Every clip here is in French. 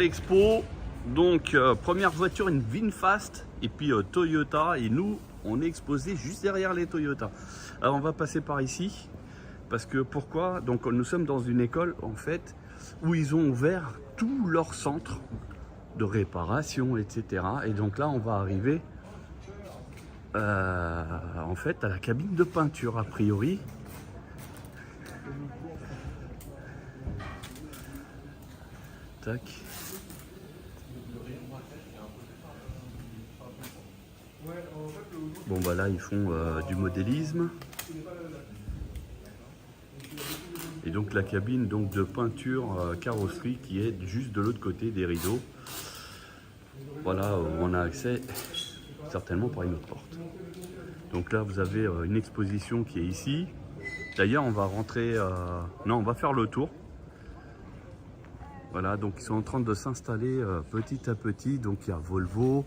l'expo. Donc première voiture, une VinFast et puis Toyota, et nous on est exposé juste derrière les Toyota. Alors on va passer par ici parce que pourquoi? Donc nous sommes dans une école en fait où ils ont ouvert tout leur centre de réparation, etc. Et donc là on va arriver en fait à la cabine de peinture a priori. Tac. Bon bah là ils font du modélisme. Et donc la cabine donc de peinture carrosserie qui est juste de l'autre côté des rideaux. Voilà, on a accès certainement par une autre porte. Donc là vous avez une exposition qui est ici. D'ailleurs on va rentrer, non on va faire le tour. Voilà, donc ils sont en train de s'installer petit à petit. Donc il y a Volvo.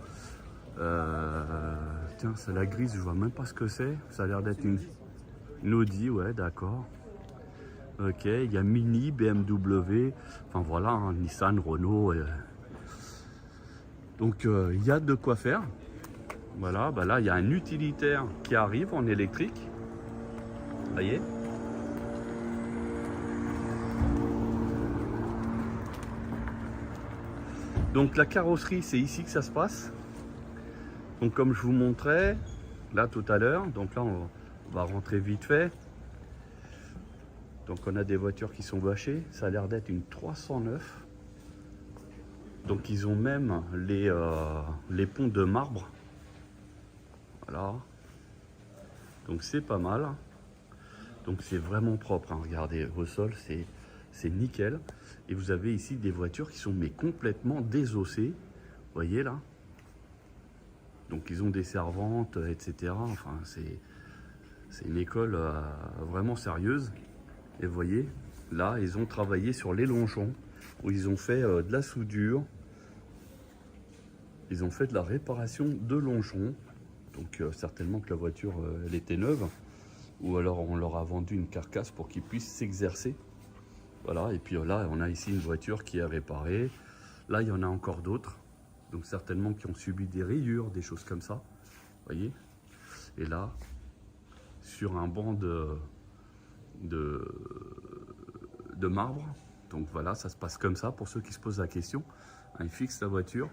Tiens, c'est la grise, je vois même pas ce que c'est. Ça a l'air d'être une Audi, ouais, d'accord. Ok, il y a Mini, BMW, enfin voilà, hein, Nissan, Renault. Donc il y a de quoi faire. Voilà, bah là il y a un utilitaire qui arrive en électrique. Vous voyez ? Donc la carrosserie, c'est ici que ça se passe. Donc comme je vous montrais là tout à l'heure, donc là on va rentrer vite fait. Donc on a des voitures qui sont bâchées, ça a l'air d'être une 309. Donc ils ont même les ponts de marbre. Voilà. Donc c'est pas mal. Donc c'est vraiment propre, hein. Regardez, au sol c'est nickel. Et vous avez ici des voitures qui sont mais complètement désossées. Vous voyez là? Donc ils ont des servantes, etc. Enfin c'est une école vraiment sérieuse. Et vous voyez, là ils ont travaillé sur les longeons, où ils ont fait de la soudure. Ils ont fait de la réparation de longeons. Donc certainement que la voiture elle était neuve. Ou alors on leur a vendu une carcasse pour qu'ils puissent s'exercer. Voilà, et puis là on a ici une voiture qui est réparée. Là il y en a encore d'autres. Donc certainement qui ont subi des rayures, des choses comme ça. Vous voyez? Et là, sur un banc de marbre. Donc voilà, ça se passe comme ça pour ceux qui se posent la question. Ils fixent la voiture.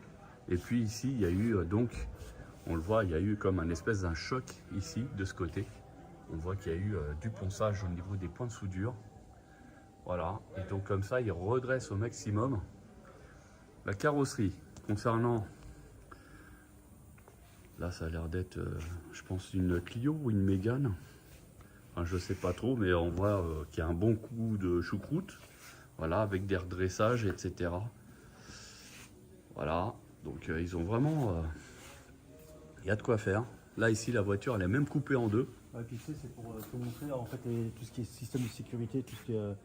Et puis ici, il y a eu donc, on le voit, il y a eu comme un espèce d'un choc ici, de ce côté. On voit qu'il y a eu du ponçage au niveau des points de soudure. Voilà, et donc comme ça, ils redressent au maximum la carrosserie. Concernant, là ça a l'air d'être, je pense, une Clio ou une Mégane. Enfin, je sais pas trop, mais on voit qu'il y a un bon coup de choucroute. Voilà, avec des redressages, etc. Voilà, donc ils ont vraiment, il y a de quoi faire. Là ici, la voiture, elle est même coupée en deux. Ouais, puis tu sais, c'est pour te montrer en fait tout ce qui est système de sécurité, tout ce qui est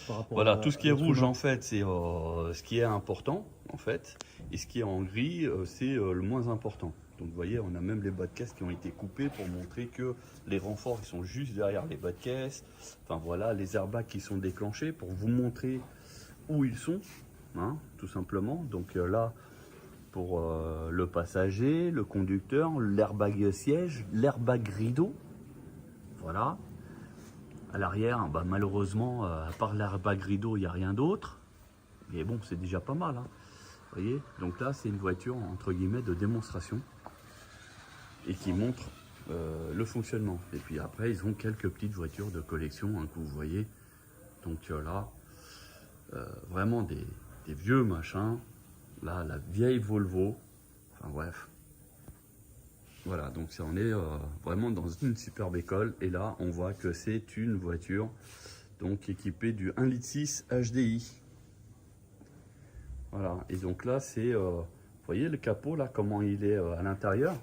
par rapport voilà, à, tout ce qui est rouge en fait, c'est ce qui est important en fait, et ce qui est en gris, c'est le moins important. Donc vous voyez, on a même les bas de caisse qui ont été coupés pour montrer que les renforts ils sont juste derrière les bas de caisse. Enfin voilà, les airbags qui sont déclenchés pour vous montrer où ils sont, hein, tout simplement. Donc là, pour le passager, le conducteur, l'airbag siège, l'airbag rideau. Voilà. À l'arrière, bah, malheureusement, à part l'airbag rideau, il n'y a rien d'autre. Mais bon, c'est déjà pas mal. Hein. Vous voyez? Donc là, c'est une voiture, entre guillemets, de démonstration. Et qui montre le fonctionnement. Et puis après, ils ont quelques petites voitures de collection, hein, que vous voyez. Donc là, vraiment des vieux machins. Là, la vieille Volvo. Enfin bref. Voilà, donc ça, on est vraiment dans une superbe école. Et là, on voit que c'est une voiture donc équipée du 1,6 litre HDI. Voilà, et donc là, c'est, vous voyez le capot, là, comment il est à l'intérieur.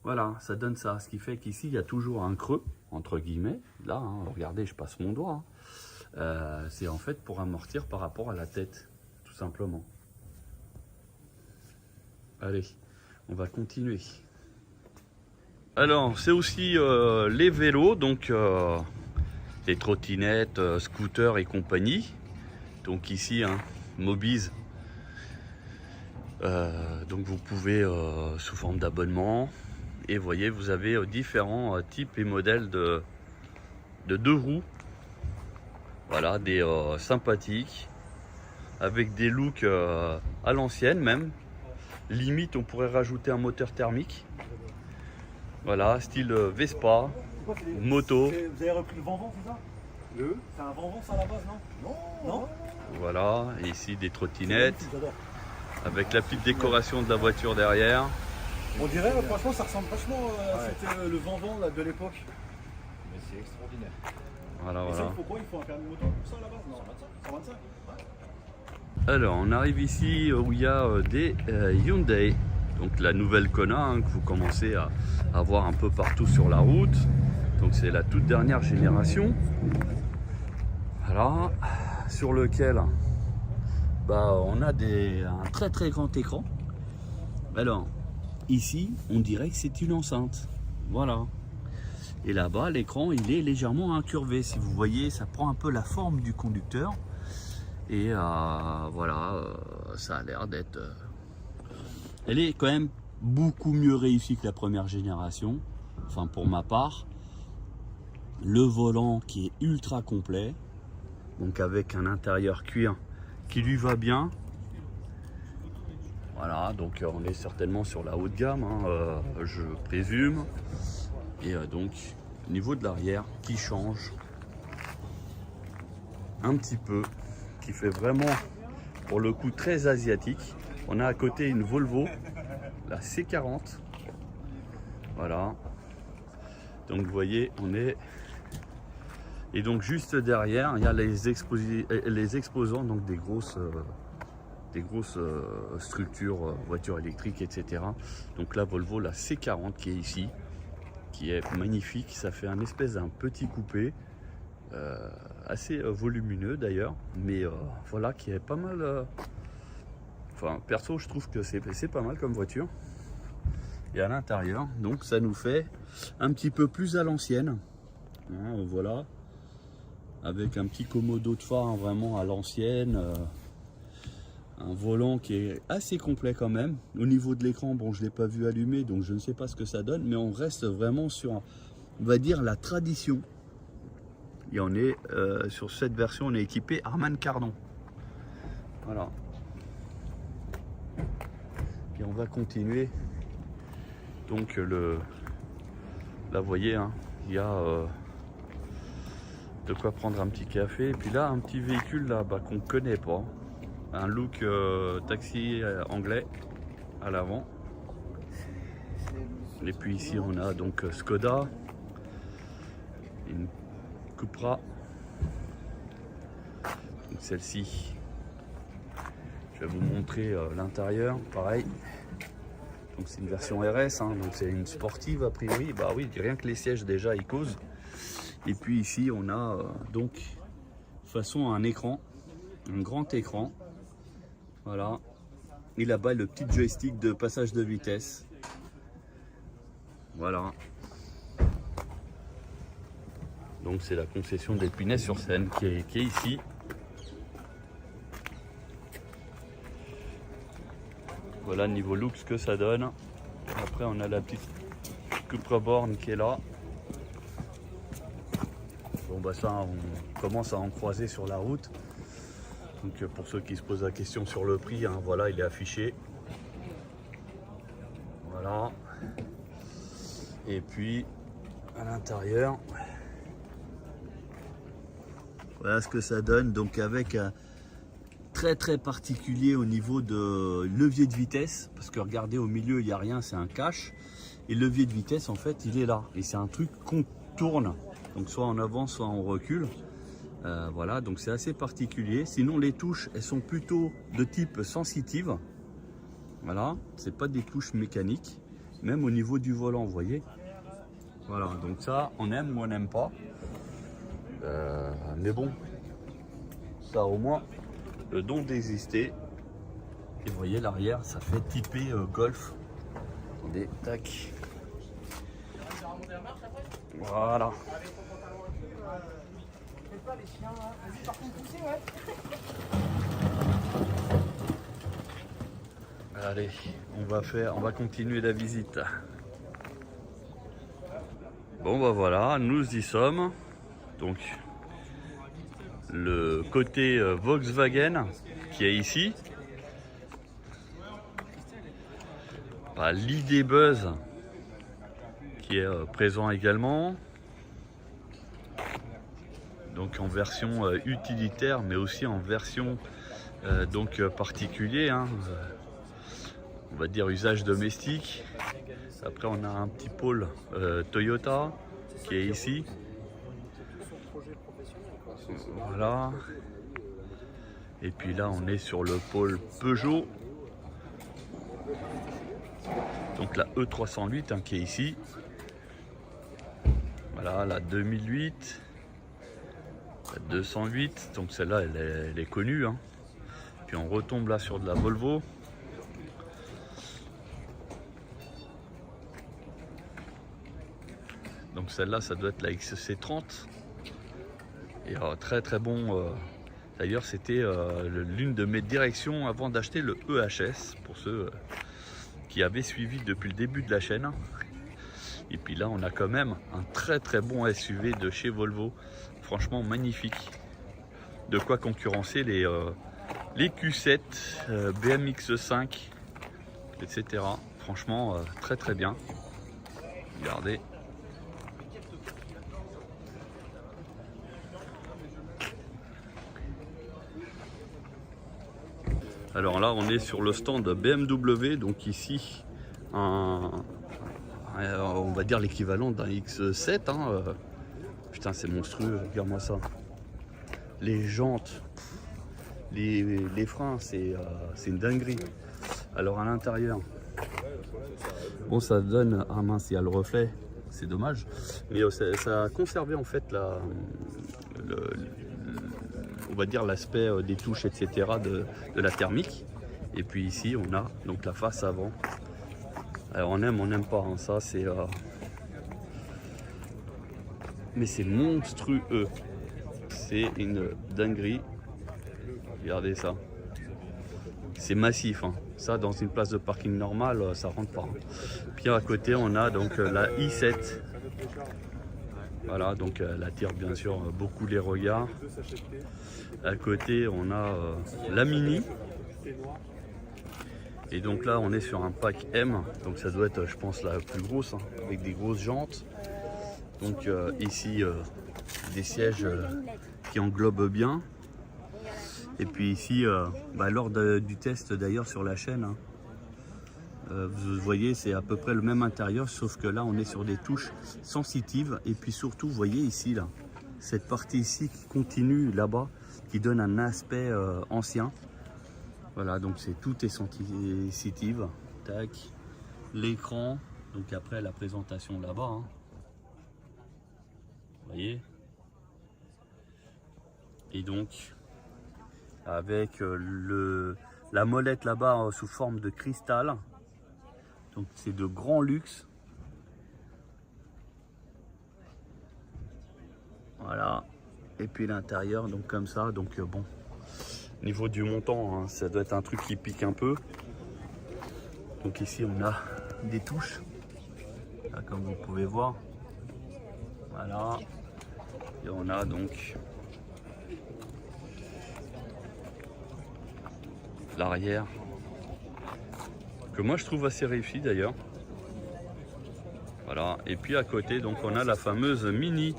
Voilà, ça donne ça. Ce qui fait qu'ici, il y a toujours un creux, entre guillemets. Là, hein, regardez, je passe mon doigt. Hein. C'est en fait pour amortir par rapport à la tête, tout simplement. Allez, on va continuer. Alors, c'est aussi les vélos, donc les trottinettes, scooters et compagnie. Donc ici, hein, Mobiz Donc vous pouvez sous forme d'abonnement. Et vous voyez, vous avez différents types et modèles de deux roues. Voilà, des sympathiques, avec des looks à l'ancienne même. Limite, on pourrait rajouter un moteur thermique. Voilà, style Vespa, moto. Vous avez repris le Vanvan, c'est ça? C'est un Vanvan ça à la base, non? Non. Voilà, et ici des trottinettes, J'adore. avec la petite décoration de la voiture derrière. On dirait, franchement, ça ressemble vachement à le Vanvan là, de l'époque. Mais c'est extraordinaire. Voilà, Et ça, voilà. il faut quoi? Il faut un permis moto pour ça à la base? Non, 125. Alors, on arrive ici où il y a des Hyundai. Donc la nouvelle Kona hein, que vous commencez à voir un peu partout sur la route. Donc c'est la toute dernière génération. Voilà, sur lequel on a un très très grand écran. Alors, ici, on dirait que c'est une enceinte. Voilà. Et là-bas, l'écran, il est légèrement incurvé. Si vous voyez, ça prend un peu la forme du conducteur. Et voilà, ça a l'air d'être... Elle est quand même beaucoup mieux réussie que la première génération. Enfin, pour ma part. Le volant qui est ultra complet. Donc avec un intérieur cuir qui lui va bien. Voilà, donc on est certainement sur la haute gamme, hein, je présume. Et donc, au niveau de l'arrière, qui change un petit peu, qui fait vraiment, pour le coup, très asiatique. On a à côté une Volvo, la C40. Voilà. Donc, vous voyez, on est... Et donc, juste derrière, il y a les exposants, donc des grosses structures, voitures électriques, etc. Donc la Volvo, la C40 qui est ici, qui est magnifique. Ça fait un espèce d'un petit coupé, assez volumineux d'ailleurs, mais voilà, qui est pas mal. Enfin, perso, je trouve que c'est pas mal comme voiture. Et à l'intérieur, donc ça nous fait un petit peu plus à l'ancienne. Hein, voilà, avec un petit commodo de phare, hein, vraiment à l'ancienne. Un volant qui est assez complet quand même. Au niveau de l'écran, bon, je ne l'ai pas vu allumer, donc je ne sais pas ce que ça donne, mais on reste vraiment sur, on va dire, la tradition. Et on est, sur cette version, on est équipé Harman Kardon. Voilà. Et on va continuer. Donc, là, vous voyez, hein, il y a de quoi prendre un petit café. Et puis là, un petit véhicule là, qu'on ne connaît pas. Un look taxi anglais à l'avant. Et puis ici on a donc Skoda, une Cupra. Celle-ci, je vais vous montrer l'intérieur, pareil. Donc c'est une version RS, hein, donc c'est une sportive a priori. Bah oui, rien que les sièges déjà ils causent. Et puis ici on a donc façon un écran, un grand écran. Voilà, et là-bas le petit joystick de passage de vitesse. Voilà. Donc c'est la concession d'Épinay-sur-Seine qui est ici. Voilà niveau look ce que ça donne. Après on a la petite Cupra Born qui est là. Bon bah ça on commence à en croiser sur la route. Donc pour ceux qui se posent la question sur le prix, hein, voilà, il est affiché. Voilà. Et puis à l'intérieur, voilà ce que ça donne. Donc avec un très très particulier au niveau de levier de vitesse, parce que regardez au milieu il n'y a rien, c'est un cache. Et le levier de vitesse en fait il est là. Et c'est un truc qu'on tourne. Donc soit en avant, soit on recule. Voilà, donc c'est assez particulier. Sinon les touches elles sont plutôt de type sensitive. Voilà, c'est pas des touches mécaniques. Même au niveau du volant, vous voyez. Voilà, donc ça on aime ou on n'aime pas. Mais bon, ça au moins le don d'exister. Et vous voyez l'arrière, ça fait typé Golf. Attendez, tac. Voilà. Allez, on va continuer la visite. Bon bah voilà, nous y sommes. Donc le côté Volkswagen qui est ici. Bah, l'ID Buzz qui est présent également. Donc en version utilitaire, mais aussi en version donc particulier, hein, on va dire usage domestique. Après on a un petit pôle Toyota qui est ici. Voilà. Et puis là on est sur le pôle Peugeot. Donc la E308 hein, qui est ici. Voilà la 2008. La 208, donc celle-là elle est connue. Hein. Puis on retombe là sur de la Volvo. Donc celle-là ça doit être la XC30. Et très très bon. D'ailleurs c'était l'une de mes directions avant d'acheter le EHS pour ceux qui avaient suivi depuis le début de la chaîne. Et puis là on a quand même un très très bon SUV de chez Volvo. Franchement magnifique. De quoi concurrencer les Q7, BMX5, etc. Franchement très très bien. Regardez. Alors là on est sur le stand BMW, donc ici on va dire l'équivalent d'un X7 hein. Putain c'est monstrueux, regarde-moi ça. Les jantes, les freins, c'est une dinguerie. Alors à l'intérieur, bon ça donne, ah mince il y a le reflet, c'est dommage. Mais ça a conservé en fait on va dire l'aspect des touches etc. de la thermique. Et puis ici on a donc la face avant. Alors on n'aime pas hein, ça c'est mais c'est monstrueux, c'est une dinguerie. Regardez ça, c'est massif hein. Ça dans une place de parking normale ça rentre pas hein. Puis à côté on a donc la i7. Voilà, donc elle attire bien sûr beaucoup les regards. À côté on a la Mini. Et donc là on est sur un pack M, donc ça doit être je pense la plus grosse hein, avec des grosses jantes. Donc ici des sièges qui englobent bien. Et puis ici lors du test d'ailleurs sur la chaîne hein, vous voyez c'est à peu près le même intérieur, sauf que là on est sur des touches sensitives. Et puis surtout vous voyez ici là cette partie ici qui continue là-bas, qui donne un aspect ancien. Voilà, donc tout est sensitive. Tac, l'écran. Donc après la présentation là-bas. Hein. Vous voyez. Et donc avec la molette là-bas sous forme de cristal. Donc c'est de grand luxe. Voilà. Et puis l'intérieur donc comme ça. Donc bon. Niveau du montant, hein, ça doit être un truc qui pique un peu. Donc ici on a des touches, là, comme vous pouvez voir. Voilà. Et on a donc l'arrière, que moi je trouve assez réussi d'ailleurs. Voilà. Et puis à côté donc on a la fameuse Mini.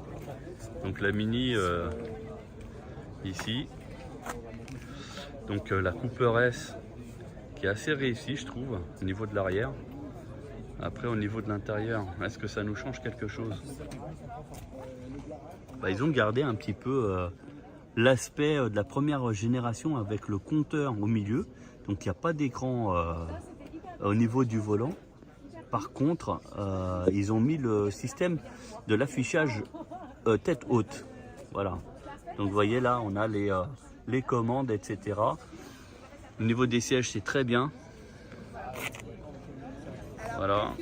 Donc la Mini ici. Donc la Cooper S qui est assez réussie je trouve au niveau de l'arrière. Après au niveau de l'intérieur, est-ce que ça nous change quelque chose? Ils ont gardé un petit peu l'aspect de la première génération avec le compteur au milieu. Donc il n'y a pas d'écran au niveau du volant. Par contre ils ont mis le système de l'affichage tête haute. Voilà. Donc vous voyez là on a les commandes etc. Au niveau des sièges c'est très bien. Voilà.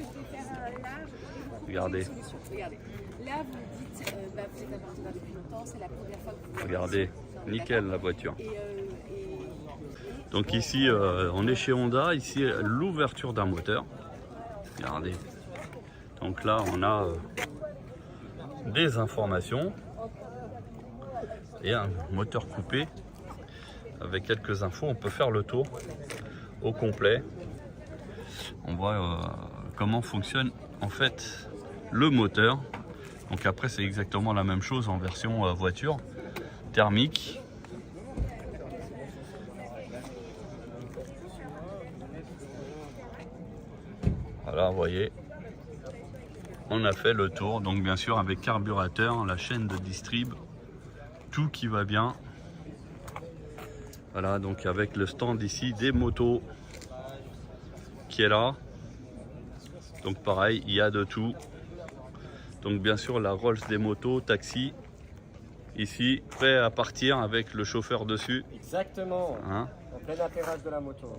Regardez. Là vous dites vous êtes un partenaire depuis longtemps, c'est la première fois que vous... Regardez, nickel la voiture. Et Donc ici, on est chez Honda. Ici, l'ouverture d'un moteur. Regardez. Donc là, on a des informations et un moteur coupé avec quelques infos. On peut faire le tour au complet. On voit comment fonctionne en fait le moteur. Donc après, c'est exactement la même chose en version voiture thermique. Voilà, vous voyez, on a fait le tour. Donc bien sûr avec carburateur, la chaîne de distrib, tout qui va bien. Voilà, donc avec le stand ici des motos qui est là. Donc pareil, il y a de tout. Donc bien sûr la Rolls des motos, taxi. Ici, prêt à partir avec le chauffeur dessus. Exactement, Hein? en plein atterrage de la moto.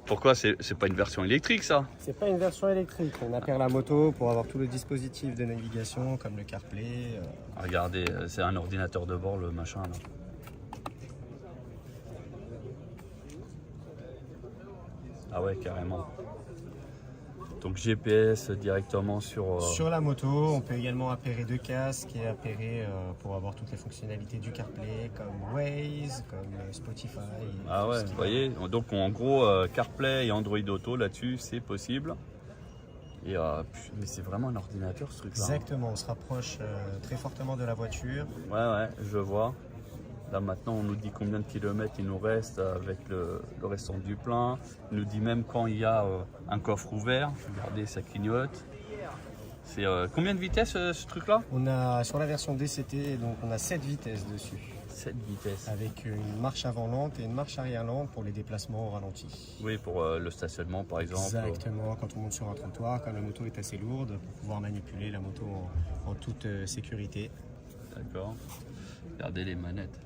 Pourquoi c'est pas une version électrique ça? C'est pas une version électrique, on appaire la moto pour avoir tout le dispositif de navigation comme le CarPlay. Regardez, c'est un ordinateur de bord le machin là. Ah ouais, carrément. Donc GPS directement sur... Sur la moto, on peut également appairer deux casques et appairer pour avoir toutes les fonctionnalités du CarPlay comme Waze, comme Spotify. Ah ouais, vous voyez, donc en gros CarPlay et Android Auto là-dessus c'est possible. Et, mais c'est vraiment un ordinateur ce truc là. Exactement, on se rapproche très fortement de la voiture. Ouais, je vois. Là maintenant on nous dit combien de kilomètres il nous reste avec le restant du plein. Il nous dit même quand il y a un coffre ouvert. Regardez, ça clignote. C'est combien de vitesses ce truc là? On a sur la version DCT, donc on a 7 vitesses dessus. 7 vitesses. Avec une marche avant lente et une marche arrière lente pour les déplacements au ralenti. Oui, pour le stationnement par exemple. Exactement, quand on monte sur un trottoir, quand la moto est assez lourde, pour pouvoir manipuler la moto en toute sécurité. D'accord. Regardez les manettes,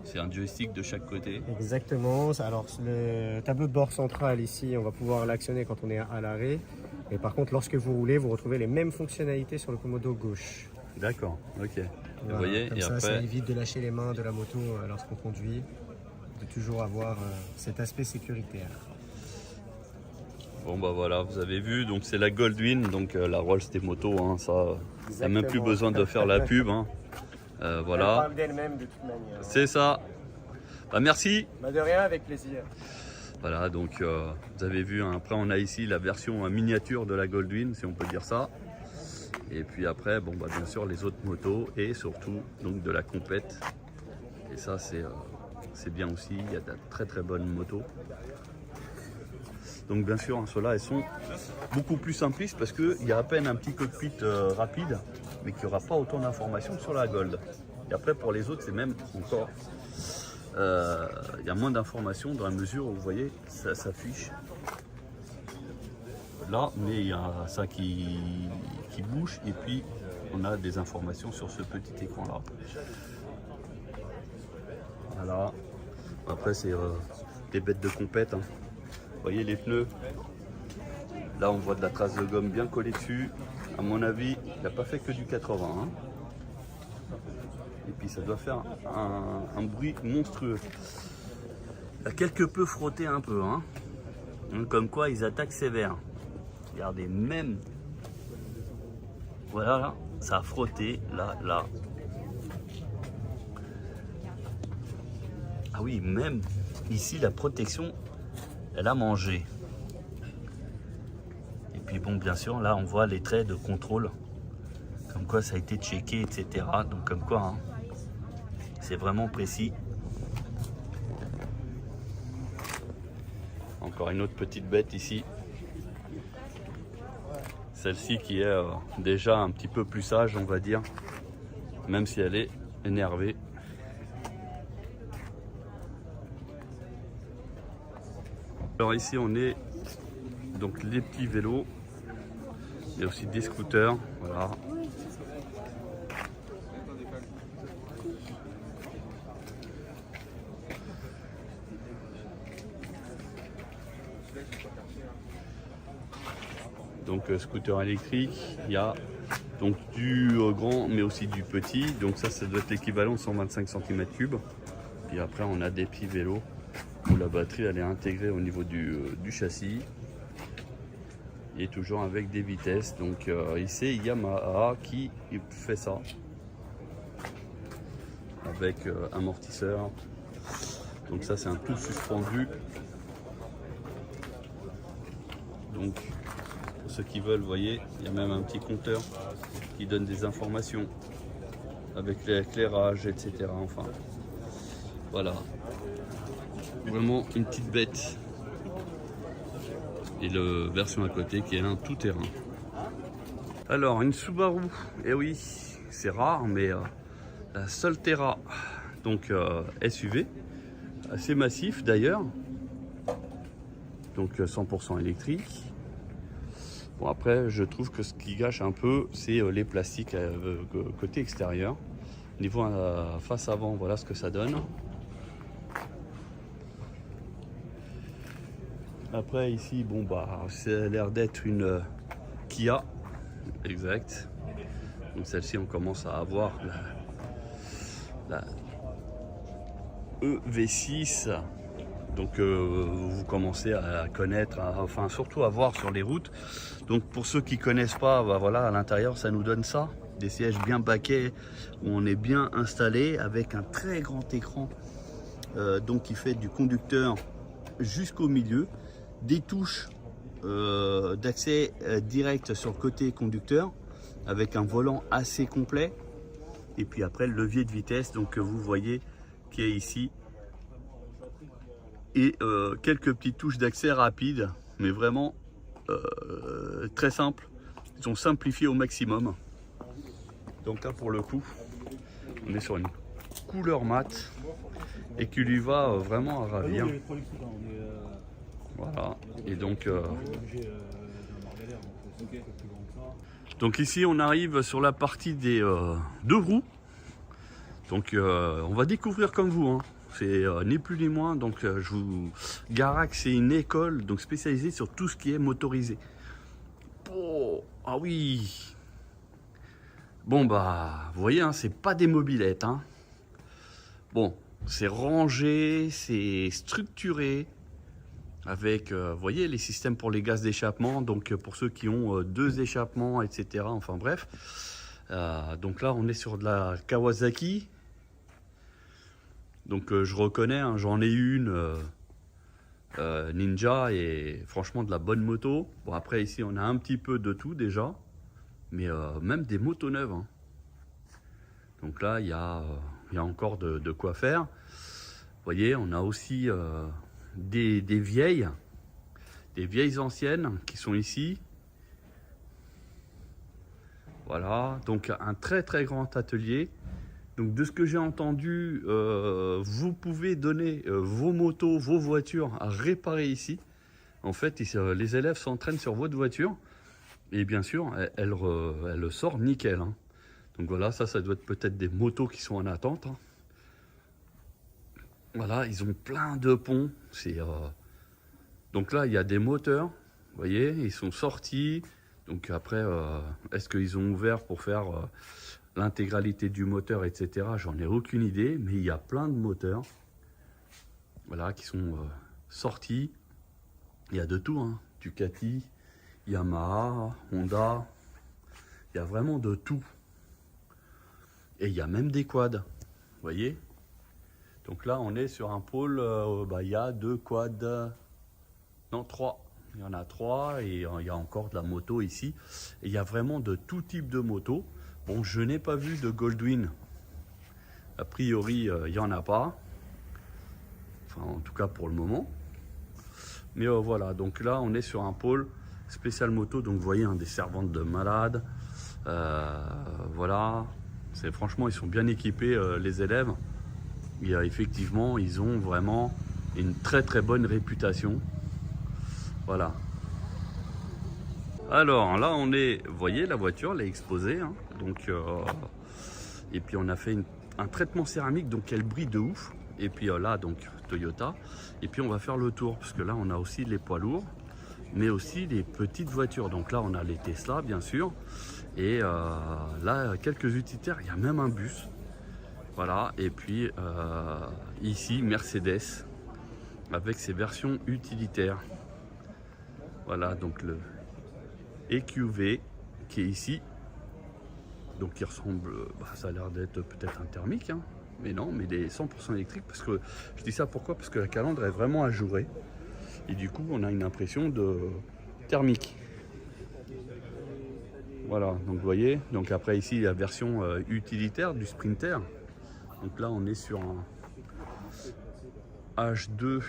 c'est un joystick de chaque côté. Exactement, alors le tableau de bord central ici, on va pouvoir l'actionner quand on est à l'arrêt. Et par contre, lorsque vous roulez, vous retrouvez les mêmes fonctionnalités sur le commodo gauche. D'accord, ok. Voilà, vous voyez, comme et ça, après... ça évite de lâcher les mains de la moto lorsqu'on conduit, de toujours avoir cet aspect sécuritaire. Bon bah voilà, vous avez vu, donc c'est la Goldwing, donc la Rolls des motos, hein, ça, il n'y a même plus besoin de faire la pub. Hein. Voilà. Elle parle d'elle-même de toute manière. C'est ça. Bah merci. Bah de rien, avec plaisir. Voilà, donc vous avez vu, hein, après on a ici la version miniature de la Goldwing, si on peut dire ça. Et puis après, bon bah bien sûr les autres motos et surtout donc de la compète. Et ça c'est bien aussi, il y a de très très bonnes motos. Donc bien sûr, hein, ceux-là, elles sont beaucoup plus simplistes parce qu'il y a à peine un petit cockpit rapide, mais qu'il n'y aura pas autant d'informations que sur la Gold. Et après, pour les autres, c'est même encore... il y a moins d'informations dans la mesure où, vous voyez, ça s'affiche là, mais il y a ça qui bouge, et puis on a des informations sur ce petit écran-là. Voilà. Après, c'est des bêtes de compète, hein. Vous voyez les pneus, là on voit de la trace de gomme bien collée dessus. À mon avis, il n'a pas fait que du 80. Hein. Et puis ça doit faire un bruit monstrueux. Il a quelque peu frotté un peu. Hein. Donc, comme quoi ils attaquent sévère. Regardez, même... Voilà, là, ça a frotté, là. Ah oui, même ici la protection... Elle a mangé. Et puis bon, bien sûr, là on voit les traits de contrôle. Comme quoi ça a été checké, etc. Donc comme quoi, hein, c'est vraiment précis. Encore une autre petite bête ici. Celle-ci qui est déjà un petit peu plus sage, on va dire. Même si elle est énervée. Alors ici on est donc les petits vélos, il y a aussi des scooters, voilà. Donc scooter électrique, il y a donc du grand mais aussi du petit, donc ça doit être l'équivalent de 125 cm3. Puis après, on a des petits vélos où la batterie elle est intégrée au niveau du châssis. Et toujours avec des vitesses. Donc ici, Yamaha qui fait ça. Avec amortisseur. Donc ça, c'est un tout suspendu. Donc, pour ceux qui veulent, vous voyez, il y a même un petit compteur qui donne des informations avec l'éclairage, etc. Enfin, voilà. Vraiment une petite bête. Et la version à côté qui est un tout-terrain. Alors, une Subaru. Eh oui, c'est rare, mais la Solterra. Donc, SUV. Assez massif d'ailleurs. Donc 100% électrique. Bon après je trouve que ce qui gâche un peu c'est les plastiques côté extérieur. Niveau face avant, voilà ce que ça donne. Après ici bon bah ça a l'air d'être une Kia. Exact. Donc celle-ci on commence à avoir la EV6. Donc vous commencez à connaître, enfin surtout à voir sur les routes. Donc pour ceux qui connaissent pas, bah voilà, à l'intérieur ça nous donne ça, des sièges bien baquets où on est bien installé avec un très grand écran donc qui fait du conducteur jusqu'au milieu, des touches d'accès direct sur le côté conducteur avec un volant assez complet et puis après le levier de vitesse donc que vous voyez qui est ici. Et quelques petites touches d'accès rapide, mais vraiment très simple. Ils ont simplifié au maximum. Donc là pour le coup, on est sur une couleur mate et qui lui va vraiment à ravir. Voilà. Et donc ici on arrive sur la partie des deux roues. Donc on va découvrir comme vous. Hein. C'est ni plus ni moins, donc je vous Garac c'est une école donc spécialisée sur tout ce qui est motorisé. Oh, ah oui. Bon bah vous voyez hein, c'est pas des mobylettes hein. Bon c'est rangé, c'est structuré avec vous voyez les systèmes pour les gaz d'échappement, donc pour ceux qui ont deux échappements etc. Enfin bref donc là on est sur de la Kawasaki. Donc je reconnais, hein, j'en ai une Ninja et franchement de la bonne moto. Bon après ici on a un petit peu de tout déjà, mais même des motos neuves. Hein. Donc là il y a encore de quoi faire. Vous voyez on a aussi des vieilles anciennes qui sont ici. Voilà, donc un très très grand atelier. Donc de ce que j'ai entendu, vous pouvez donner vos motos, vos voitures à réparer ici. En fait, les élèves s'entraînent sur votre voiture et bien sûr, elle sort nickel. Hein. Donc voilà, ça doit être peut-être des motos qui sont en attente. Hein. Voilà, ils ont plein de ponts. Donc là, il y a des moteurs. Vous voyez, ils sont sortis. Donc après, est-ce qu'ils ont ouvert pour faire l'intégralité du moteur, etc. J'en ai aucune idée, mais il y a plein de moteurs, voilà, qui sont sortis. Il y a de tout, hein. Ducati, Yamaha, Honda, il y a vraiment de tout. Et il y a même des quads, vous voyez. Donc là, on est sur un pôle, il y a deux quads, non, trois. Il y en a trois et il y a encore de la moto ici. Et il y a vraiment de tout type de moto. Bon, je n'ai pas vu de Goldwing. A priori, il n'y en a pas. Enfin, en tout cas pour le moment. Mais voilà, donc là, on est sur un pôle spécial moto. Donc, vous voyez, hein, des servantes de malades. Voilà. Franchement, ils sont bien équipés, les élèves. Et, effectivement, ils ont vraiment une très très bonne réputation. Voilà. Alors là on est, vous voyez la voiture, elle est exposée, hein, donc et puis on a fait un traitement céramique donc elle brille de ouf. Et puis là donc Toyota. Et puis on va faire le tour parce que là on a aussi les poids lourds, mais aussi les petites voitures. Donc là on a les Tesla bien sûr. Et là quelques utilitaires, il y a même un bus. Voilà, et puis ici Mercedes avec ses versions utilitaires. Voilà, donc le EQV qui est ici, donc qui ressemble, ça a l'air d'être peut-être un thermique, hein, mais non, mais il est 100% électrique, parce que je dis ça pourquoi, parce que la calandre est vraiment ajourée, et du coup on a une impression de thermique. Voilà, donc vous voyez, donc après ici la version utilitaire du Sprinter. Donc là on est sur un H2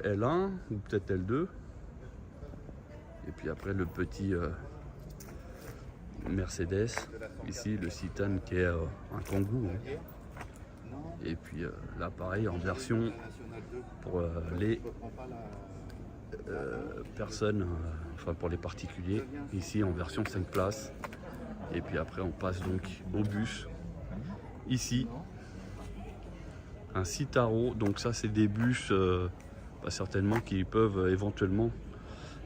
L1 ou peut-être L2. Et puis après le petit Mercedes, ici le Citan qui est un Kangoo. Hein. Et puis là pareil en version pour les personnes, enfin pour les particuliers, ici en version 5 places. Et puis après on passe donc au bus. Ici un Citaro, donc ça c'est des bus certainement qui peuvent éventuellement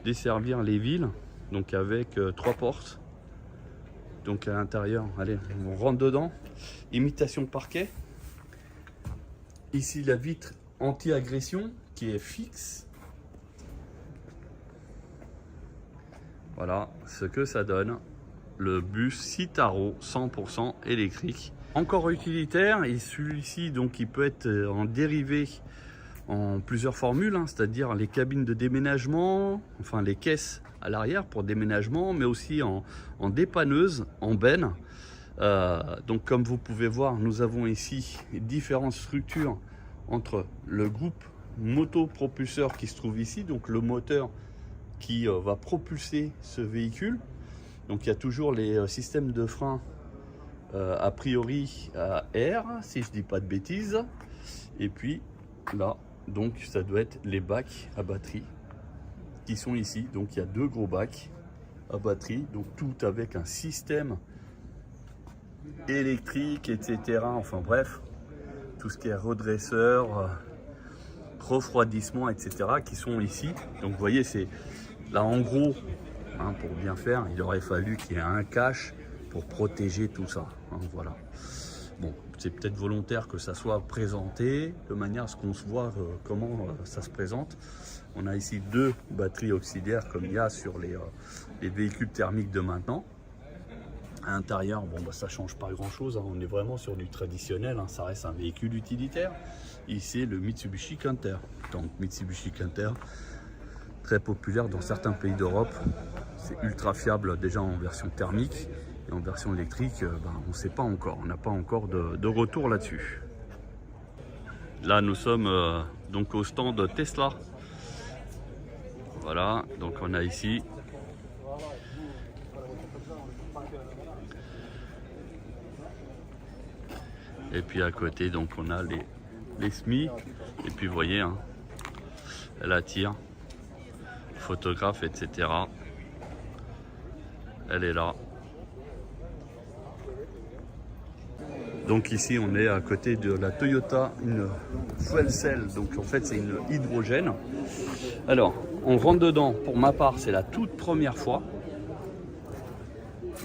desservir les villes, donc avec 3 portes. Donc à l'intérieur, allez, on rentre dedans. Imitation parquet. Ici la vitre anti-agression qui est fixe. Voilà ce que ça donne. Le bus Citaro 100% électrique. Encore utilitaire, et celui-ci donc il peut être en dérivé en plusieurs formules, hein, c'est-à-dire les cabines de déménagement, enfin les caisses à l'arrière pour déménagement, mais aussi en dépanneuse, en benne. Donc comme vous pouvez voir, nous avons ici différentes structures entre le groupe motopropulseur qui se trouve ici, donc le moteur qui va propulser ce véhicule. Donc il y a toujours les systèmes de frein a priori à air, si je dis pas de bêtises. Et puis là, donc ça doit être les bacs à batterie qui sont ici. Donc il y a 2 gros bacs à batterie, donc tout avec un système électrique, etc. Enfin bref, tout ce qui est redresseur, refroidissement, etc. qui sont ici. Donc vous voyez, c'est là en gros, hein, pour bien faire, il aurait fallu qu'il y ait un cache pour protéger tout ça. Hein, voilà. Bon, c'est peut-être volontaire que ça soit présenté de manière à ce qu'on se voit comment ça se présente. On a ici 2 batteries auxiliaires comme il y a sur les véhicules thermiques de maintenant. À l'intérieur, bon, ça change pas grand chose, hein. On est vraiment sur du traditionnel, hein. Ça reste un véhicule utilitaire. Ici le Mitsubishi Canter. Donc Mitsubishi Canter, très populaire dans certains pays d'Europe. C'est ultra fiable déjà en version thermique. Et en version électrique, on ne sait pas encore, on n'a pas encore de retour là-dessus. Là, nous sommes donc au stand Tesla. Voilà, donc on a ici et puis à côté, donc on a les SMI. Et puis vous voyez, hein, elle attire, photographe, etc. Elle est là. Donc ici on est à côté de la Toyota, une fuel cell, donc en fait c'est une hydrogène. Alors on rentre dedans, pour ma part c'est la toute première fois.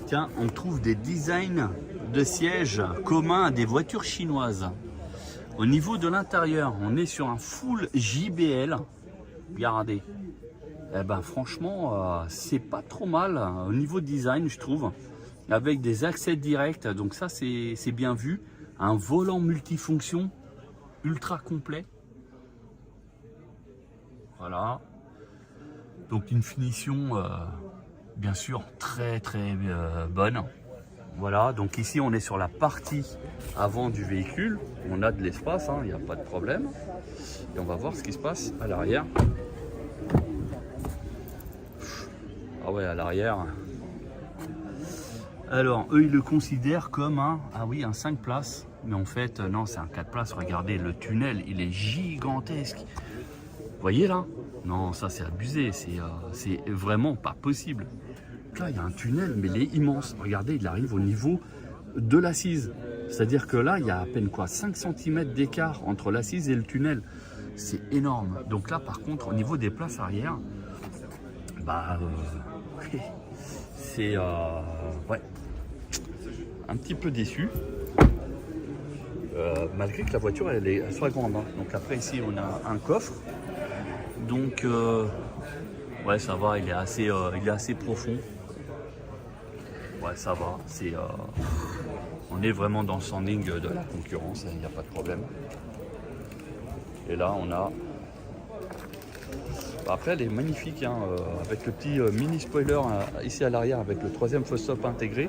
Tiens, on trouve des designs de sièges communs à des voitures chinoises. Au niveau de l'intérieur, on est sur un full JBL. Regardez, eh ben franchement c'est pas trop mal au niveau design, je trouve. Avec des accès directs, donc ça c'est bien vu. Un volant multifonction ultra complet. Voilà. Donc une finition bien sûr très bonne. Voilà, donc ici on est sur la partie avant du véhicule. On a de l'espace, hein, il n'y a pas de problème. Et on va voir ce qui se passe à l'arrière. Ah ouais, à l'arrière. Alors, eux, ils le considèrent comme un 5 places. Mais en fait, non, c'est un 4 places. Regardez, le tunnel, il est gigantesque. Vous voyez là? Non, ça, c'est abusé. C'est vraiment pas possible. Là, il y a un tunnel, mais il est immense. Regardez, il arrive au niveau de l'assise. C'est-à-dire que là, il y a à peine quoi, 5 cm d'écart entre l'assise et le tunnel. C'est énorme. Donc là, par contre, au niveau des places arrière, c'est ouais, un petit peu déçu. malgré que la voiture elle soit grande. Hein. Donc après ici on a un coffre. Donc ouais ça va, il est assez profond. Ouais ça va, on est vraiment dans le standing de la concurrence, il n'y a pas de problème. Et là on a... Après elle est magnifique hein, avec le petit mini spoiler ici à l'arrière avec le 3e faux stop intégré.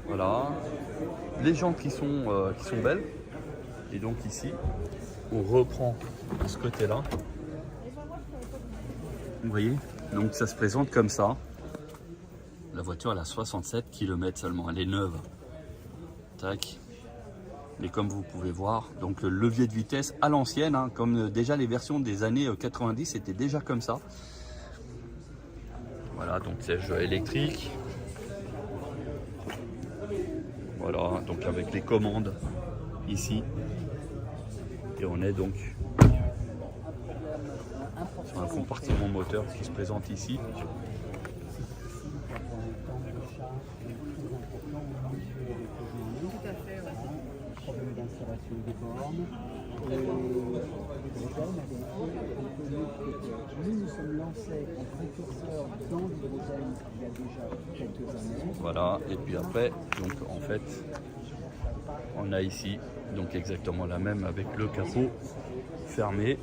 Voilà. Les jantes qui sont belles. Et donc ici on reprend de ce côté là. Vous voyez, donc ça se présente comme ça. La voiture elle a 67 km seulement, elle est neuve. Tac. Et comme vous pouvez voir, donc le levier de vitesse à l'ancienne, hein, comme déjà les versions des années 90 c'était déjà comme ça. Voilà, donc siège électrique. Voilà, donc avec les commandes ici. Et on est donc sur un compartiment moteur qui se présente ici. Tout à fait, ouais. Problème d'installation des bornes. Nous nous sommes lancés en précurseur dans l'hydrogène il y a déjà quelques années. Voilà, et puis après, donc en fait, on a ici donc exactement la même avec le capot fermé.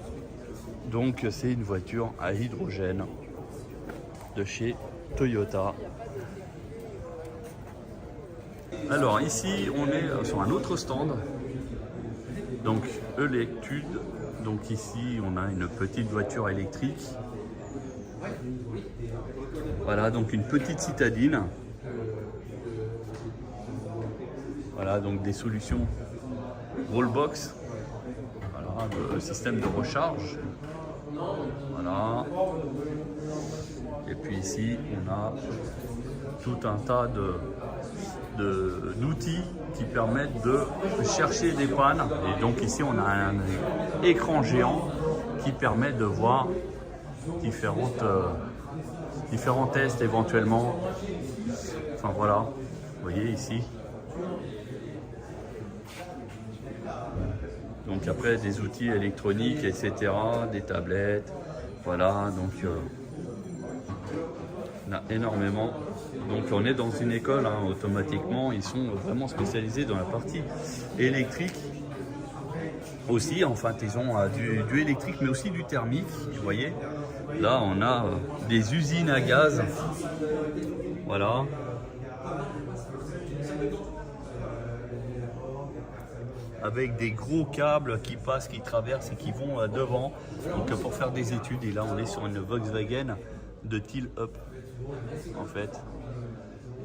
Donc c'est une voiture à hydrogène de chez Toyota. Alors ici on est sur un autre stand, donc Electude. Donc ici on a une petite voiture électrique. Voilà, donc une petite citadine. Voilà, donc des solutions Wallbox. Voilà, le système de recharge. Voilà. Et puis ici on a tout un tas d'outils qui permettent de chercher des pannes. Et donc ici on a un écran géant qui permet de voir différents tests éventuellement. Enfin voilà, vous voyez ici. Donc après des outils électroniques, etc., des tablettes. Voilà, donc on a énormément. Donc on est dans une école, hein, automatiquement, ils sont vraiment spécialisés dans la partie électrique. Aussi, en fait, ils ont du électrique, mais aussi du thermique. Vous voyez, là, on a des usines à gaz. Voilà. Avec des gros câbles qui passent, qui traversent et qui vont devant. Donc pour faire des études. Et là, on est sur une Volkswagen de Till Up, en fait.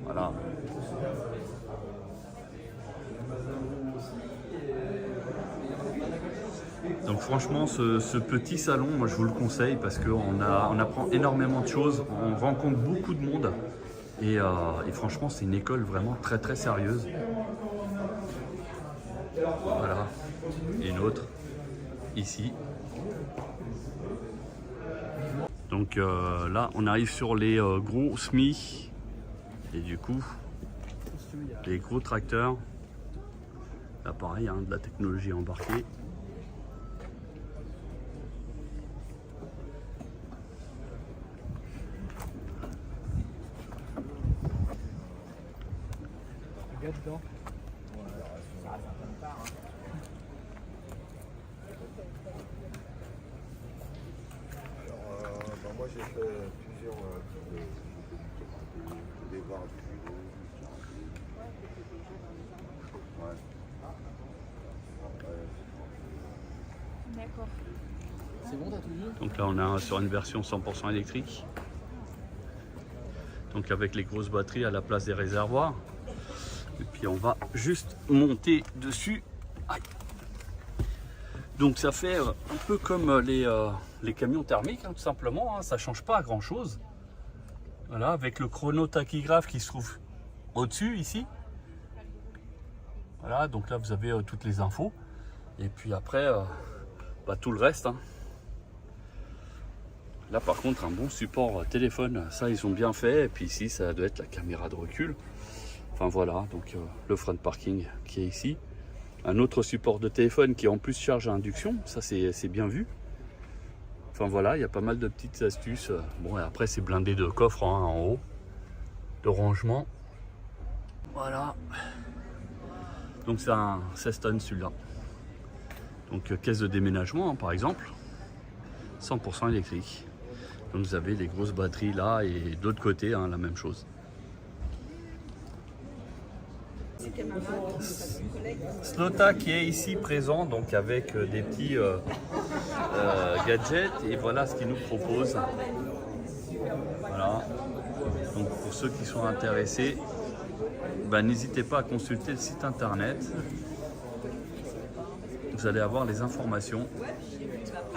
Voilà. Donc franchement, ce petit salon, moi je vous le conseille parce qu'on apprend énormément de choses, on rencontre beaucoup de monde et franchement c'est une école vraiment très très sérieuse. Voilà, et une autre ici. Donc là on arrive sur les gros SMI et du coup les gros tracteurs. Là pareil, hein, de la technologie embarquée. Dedans. Alors, moi j'ai fait plusieurs des barres du judo. Ouais. D'accord. C'est bon, t'as tout vu? Donc là on est sur une version 100% électrique. Donc avec les grosses batteries à la place des réservoirs. Et puis on va juste monter dessus. Aïe. Donc ça fait un peu comme les camions thermiques, hein, tout simplement. Hein. Ça ne change pas grand chose. Voilà, avec le chrono tachygraphe qui se trouve au-dessus ici. Voilà, donc là vous avez toutes les infos. Et puis après, tout le reste. Hein. Là par contre un bon support téléphone, ça ils ont bien fait. Et puis ici ça doit être la caméra de recul. Enfin voilà, donc le front parking qui est ici, Un autre support de téléphone qui en plus charge à induction, ça c'est bien vu. Enfin voilà, il y a pas mal de petites astuces. Bon, et après c'est blindé de coffres hein, en haut, de rangement. Voilà. Donc c'est un 16 tonnes celui-là. Donc caisse de déménagement hein, par exemple, 100% électrique. Donc vous avez les grosses batteries là et de l'autre côté hein, la même chose. Slota qui est ici présent donc avec des petits gadgets et voilà ce qu'il nous propose. Voilà. Donc pour ceux qui sont intéressés, n'hésitez pas à consulter le site internet. Vous allez avoir les informations.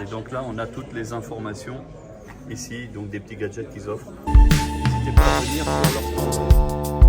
Et donc là on a toutes les informations ici, donc des petits gadgets qu'ils offrent. N'hésitez pas à venir sur leur stand.